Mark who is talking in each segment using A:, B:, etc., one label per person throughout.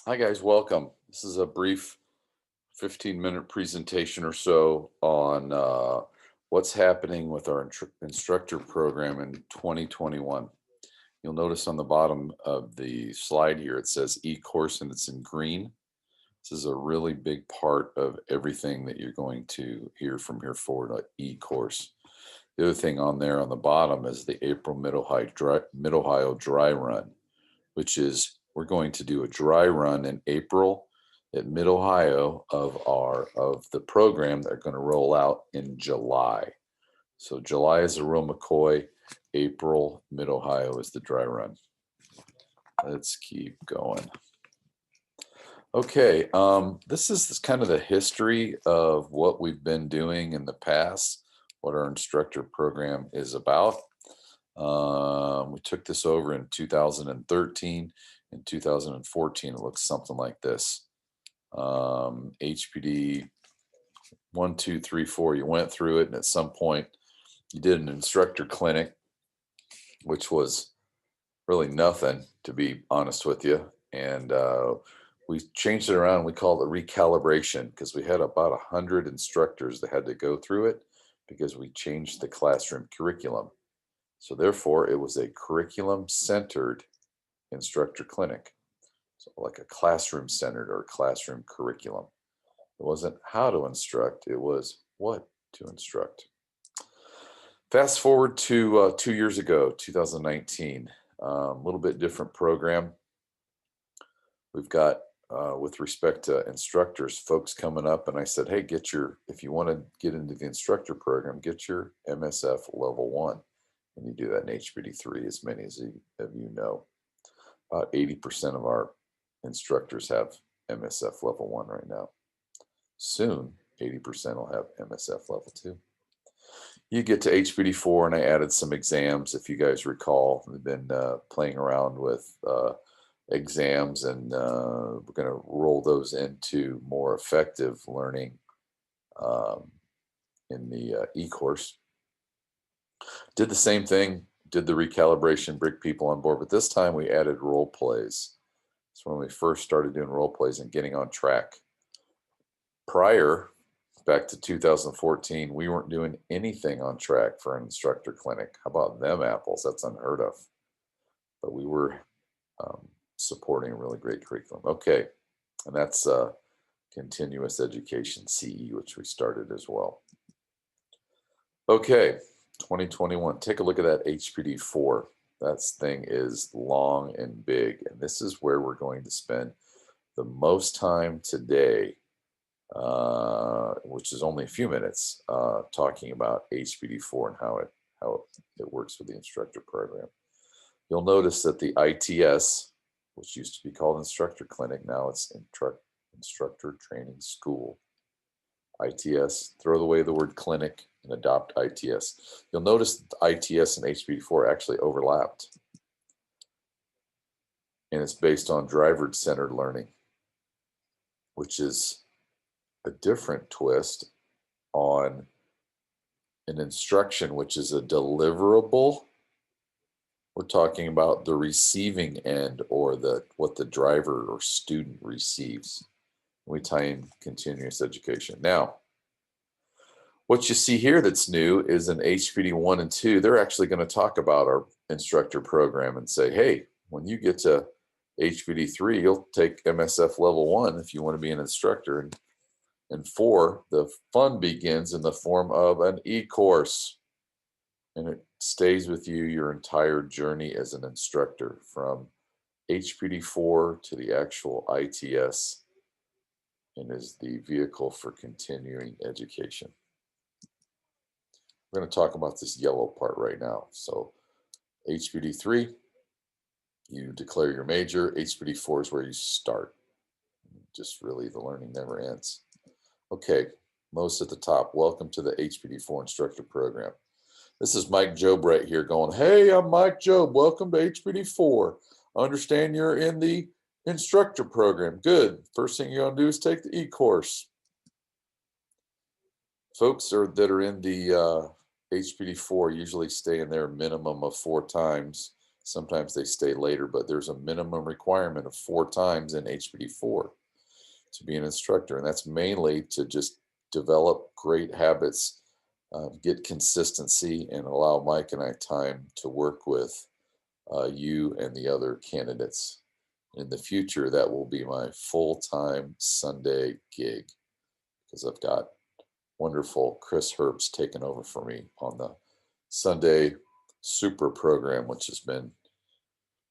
A: Hi guys, welcome. This is a brief 15-minute presentation or so on what's happening with our instructor program in 2021. You'll notice on the bottom of the slide here, it says e-course and it's in green. This is a really big part of everything that you're going to hear from here forward, e-course. The other thing on there on the bottom is the April Mid-Ohio Dry Run, which is we're going to do a dry run in April at Mid-Ohio of the program that are going to roll out in July. So July is Arrow McCoy, April Mid-Ohio is the dry run. Let's keep going. Okay, this is kind of the history of what we've been doing in the past, what our instructor program is about. We took this over in 2013. In 2014, it looks something like this. HPD 1, 2, 3, 4, you went through it, and at some point you did an instructor clinic, which was really nothing, to be honest with you. And we changed it around. We call it recalibration because we had about 100 instructors that had to go through it because we changed the classroom curriculum. So therefore, it was a curriculum-centered instructor clinic. So like a classroom-centered or classroom curriculum. It wasn't how to instruct, it was what to instruct. Fast forward to 2 years ago, 2019, a little bit different program. We've got, with respect to instructors, folks coming up, and I said, hey, if you want to get into the instructor program, get your MSF level 1. And you do that in HPD 3, as many of you know. About 80% of our instructors have MSF level 1 right now. Soon, 80% will have MSF level 2. You get to HPD 4, and I added some exams. If you guys recall, we've been playing around with exams, and we're going to roll those into more effective learning in the e-course. Did the same thing, did the recalibration, bring people on board, but this time we added role plays. It's when we first started doing role plays and getting on track. Prior, back to 2014, we weren't doing anything on track for an instructor clinic. How about them apples? That's unheard of. But we were supporting a really great curriculum. Okay, and that's continuous education CE, which we started as well. Okay, 2021, take a look at that HPD 4. That thing is long and big, and this is where we're going to spend the most time today, which is only a few minutes, talking about HPD 4 and how it works with the instructor program. You'll notice that the ITS, which used to be called Instructor Clinic, now it's Instructor Training School. ITS, throw away the word clinic and adopt ITS. You'll notice that ITS and HPD4 actually overlapped. And it's based on driver-centered learning, which is a different twist on an instruction, which is a deliverable. We're talking about the receiving end, or what the driver or student receives. We tie in continuous education. Now, what you see here that's new is in HPD 1 and 2, they're actually going to talk about our instructor program and say, hey, when you get to HPD 3, you'll take MSF level 1 if you want to be an instructor. And 4, the fun begins in the form of an e-course. And it stays with you your entire journey as an instructor, from HPD 4 to the actual ITS, and is the vehicle for continuing education. We're going to talk about this yellow part right now. So HPD 3, you declare your major. HPD 4 is where you start. Just really, the learning never ends. Okay, most at the top, welcome to the HPD 4 instructor program. This is Mike Job right here going, hey, I'm Mike Job. Welcome to HPD 4. I understand you're in the instructor program. Good. First thing you're going to do is take the e-course. Folks that are in the HPD 4 usually stay in there a minimum of 4 times, Sometimes they stay later, but there's a minimum requirement of 4 times in HPD4 to be an instructor. And that's mainly to just develop great habits, get consistency, and allow Mike and I time to work with you and the other candidates. In the future, that will be my full-time Sunday gig because I've got wonderful Chris Herbst taking over for me on the Sunday Super program, which has been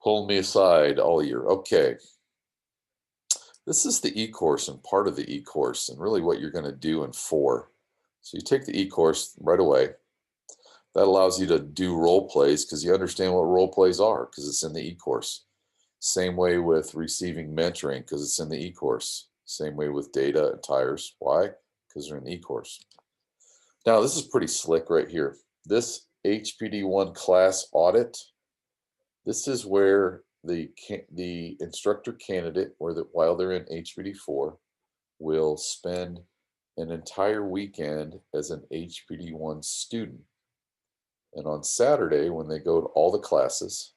A: pulling me aside all year. Okay, this is the e-course and part of the e-course and really what you're going to do in 4. So you take the e-course right away. That allows you to do role plays because you understand what role plays are because it's in the e-course. Same way with receiving mentoring because it's in the e-course. Same way with data and tires. Why? Because they're in the e-course. Now, this is pretty slick right here. This HPD1 class audit, this is where the instructor candidate, while they're in HPD4, will spend an entire weekend as an HPD1 student. And on Saturday, when they go to all the classes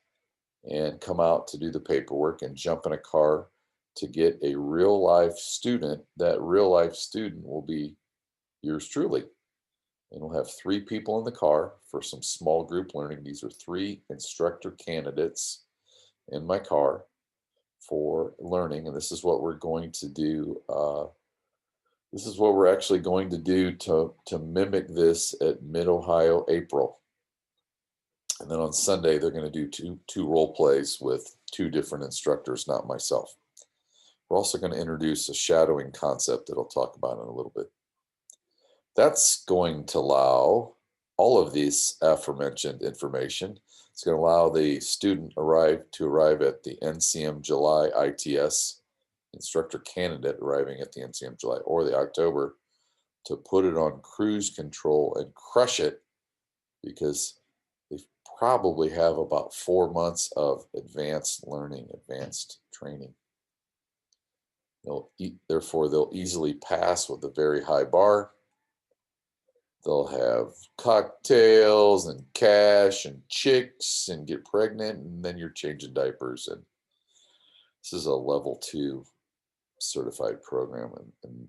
A: and come out to do the paperwork and jump in a car to get a real life student, that real life student will be yours truly. And we'll have 3 people in the car for some small group learning. These are 3 instructor candidates in my car for learning. And this is what we're going to do. This is what we're actually going to do to mimic this at Mid-Ohio April. And then on Sunday, they're going to do two role plays with 2 different instructors, not myself. We're also going to introduce a shadowing concept that I'll talk about in a little bit. That's going to allow all of these aforementioned information. It's going to allow the student to arrive at the NCM July ITS, instructor candidate arriving at the NCM July or the October, to put it on cruise control and crush it because they probably have about 4 months of advanced learning, advanced training. Therefore, they'll easily pass with a very high bar. They'll have cocktails and cash and chicks and get pregnant, and then you're changing diapers. And this is a level 2 certified program, and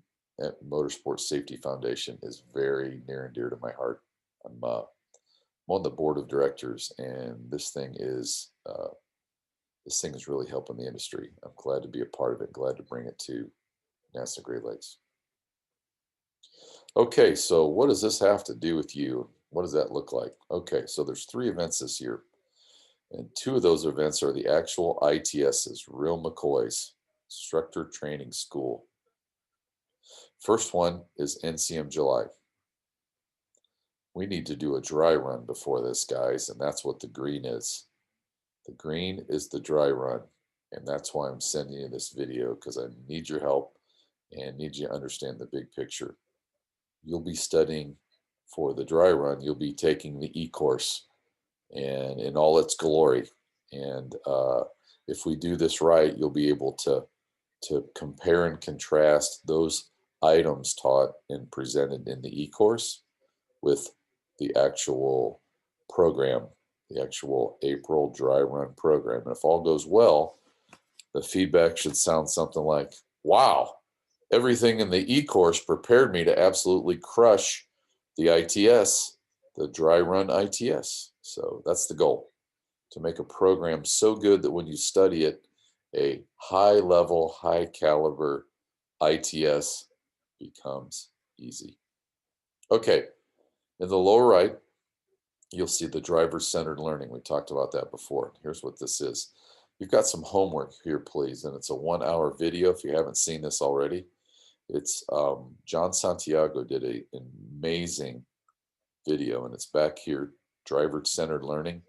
A: Motorsport Safety Foundation is very near and dear to my heart. I'm on the board of directors, and this thing is really helping the industry. I'm glad to be a part of it. Glad to bring it to NASA Great Lakes. Okay, so what does this have to do with you? What does that look like? Okay, so there's 3 events this year, and 2 of those events are the actual ITSs, Real McCoys, Instructor Training School. First one is NCM July. We need to do a dry run before this, guys, and that's what the green is. The green is the dry run, and that's why I'm sending you this video, because I need your help and need you to understand the big picture. You'll be studying for the dry run. You'll be taking the e-course and in all its glory. And if we do this right, you'll be able to compare and contrast those items taught and presented in the e-course with the actual program, the actual April dry run program. And if all goes well, the feedback should sound something like, wow, everything in the e-course prepared me to absolutely crush the ITS, the dry run ITS. So that's the goal, to make a program so good that when you study it, a high level, high caliber ITS becomes easy. Okay, in the lower right, you'll see the driver-centered learning. We talked about that before. Here's what this is. You've got some homework here, please, and it's a 1-hour video if you haven't seen this already. It's John Santiago did an amazing video, and it's back here, driver-centered learning.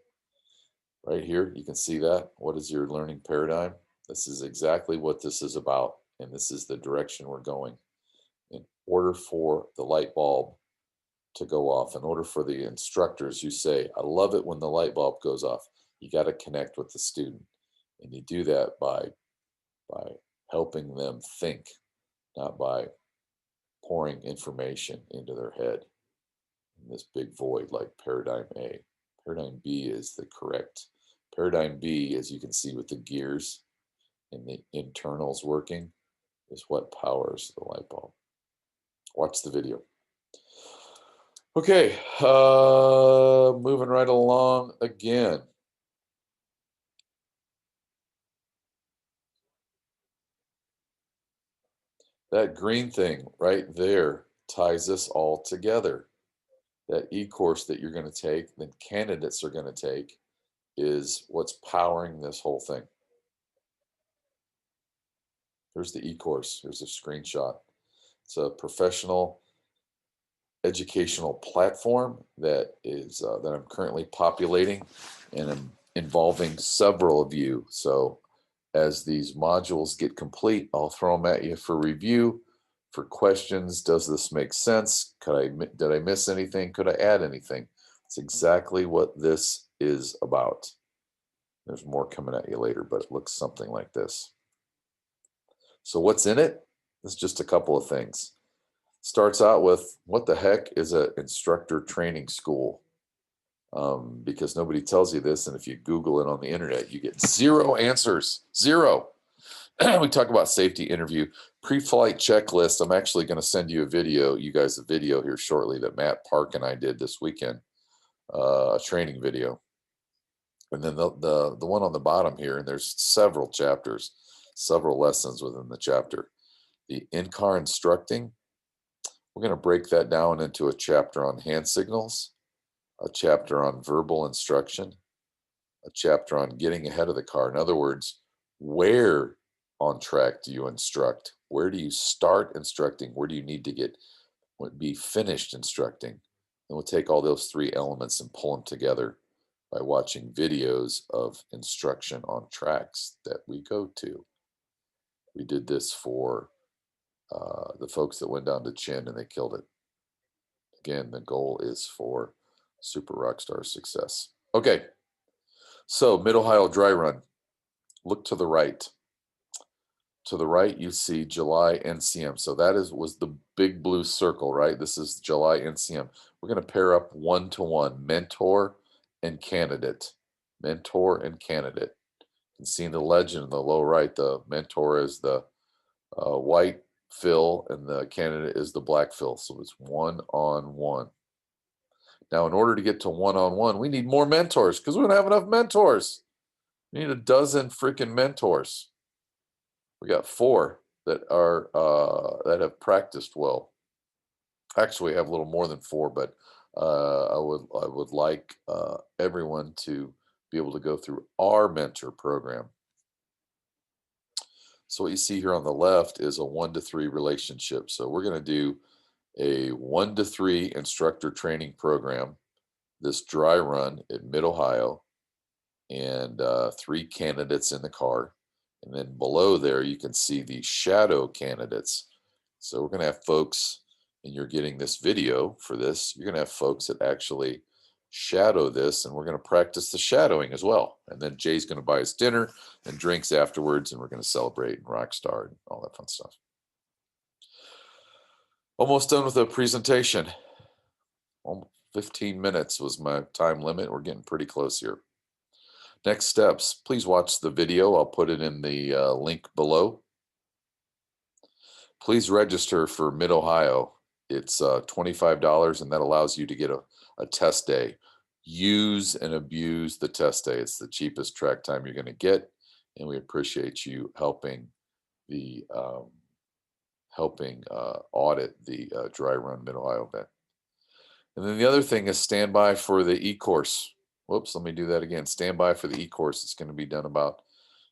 A: Right here, you can see that. What is your learning paradigm? This is exactly what this is about, and this is the direction we're going. In order for the light bulb to go off, in order for the instructors, you say, I love it when the light bulb goes off. You got to connect with the student, and you do that by helping them think, not by pouring information into their head in this big void like paradigm A. Paradigm B is the correct Paradigm B, as you can see with the gears and the internals working, is what powers the light bulb. Watch the video. Okay, moving right along again. That green thing right there ties this all together. That e-course that you're going to take, that candidates are going to take, is what's powering this whole thing. Here's the e-course. Here's a screenshot. It's a professional educational platform that is that I'm currently populating, and I'm involving several of you. So as these modules get complete, I'll throw them at you for review, for questions. Does this make sense? Did I miss anything? Could I add anything? It's exactly what this is about. There's more coming at you later, but it looks something like this. So what's in it? It's just a couple of things. Starts out with, what the heck is an instructor training school? Because nobody tells you this, and if you Google it on the internet, you get zero answers. Zero. We talk about safety interview, pre-flight checklist. I'm actually going to send you a video, you guys, a video here shortly that Matt Park and I did this weekend, a training video. And then the one on the bottom here, and there's several chapters, several lessons within the chapter. The in-car instructing, we're going to break that down into a chapter on hand signals, a chapter on verbal instruction, a chapter on getting ahead of the car. In other words, where on track do you instruct? Where do you start instructing? Where do you need to be finished instructing? And we'll take all those three elements and pull them together by watching videos of instruction on tracks that we go to. We did this for the folks that went down to Chin and they killed it. Again, the goal is for Super Rockstar success. Okay, so Mid-Ohio Dry Run. Look to the right. To the right, you see July NCM. So that was the big blue circle, right? This is July NCM. We're going to pair up one-to-one, mentor and candidate. Mentor and candidate. You can see in the legend in the low right, the mentor is the white fill and the candidate is the black fill. So it's one-on-one. Now, in order to get to one-on-one, we need more mentors because we don't have enough mentors. We need a dozen freaking mentors. We got 4 that are that have practiced well. Actually, we have a little more than 4, but I would like everyone to be able to go through our mentor program. So what you see here on the left is a 1-to-3 relationship. So we're going to do a 1-to-3 instructor training program, this dry run at Mid-Ohio, and 3 candidates in the car. And then below there, you can see the shadow candidates. So we're going to have folks, and you're getting this video for this, you're going to have folks that actually shadow this, and we're going to practice the shadowing as well. And then Jay's going to buy us dinner and drinks afterwards, and we're going to celebrate and Rockstar and all that fun stuff. Almost done with the presentation. 15 minutes was my time limit. We're getting pretty close here. Next steps, please watch the video. I'll put it in the link below. Please register for Mid-Ohio. It's $25, and that allows you to get a test day. Use and abuse the test day. It's the cheapest track time you're going to get, and we appreciate you helping the audit the Dry Run Mid-Ohio event. And then the other thing is stand by for the e-course. Whoops, let me do that again. Stand by for the e-course. It's going to be done about,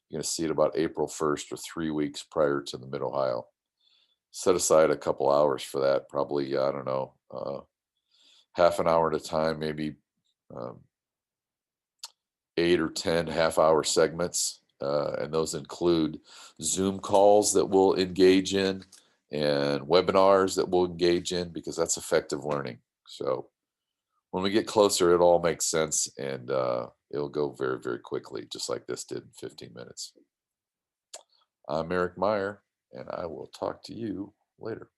A: you're going to see it about April 1st or 3 weeks prior to the Mid-Ohio. Set aside a couple hours for that, probably, I don't know, half an hour at a time, maybe 8 or 10 half-hour segments. And those include Zoom calls that we'll engage in and webinars that we'll engage in, because that's effective learning. So when we get closer, it all makes sense, and it'll go very, very quickly, just like this did in 15 minutes. I'm Eric Meyer, and I will talk to you later.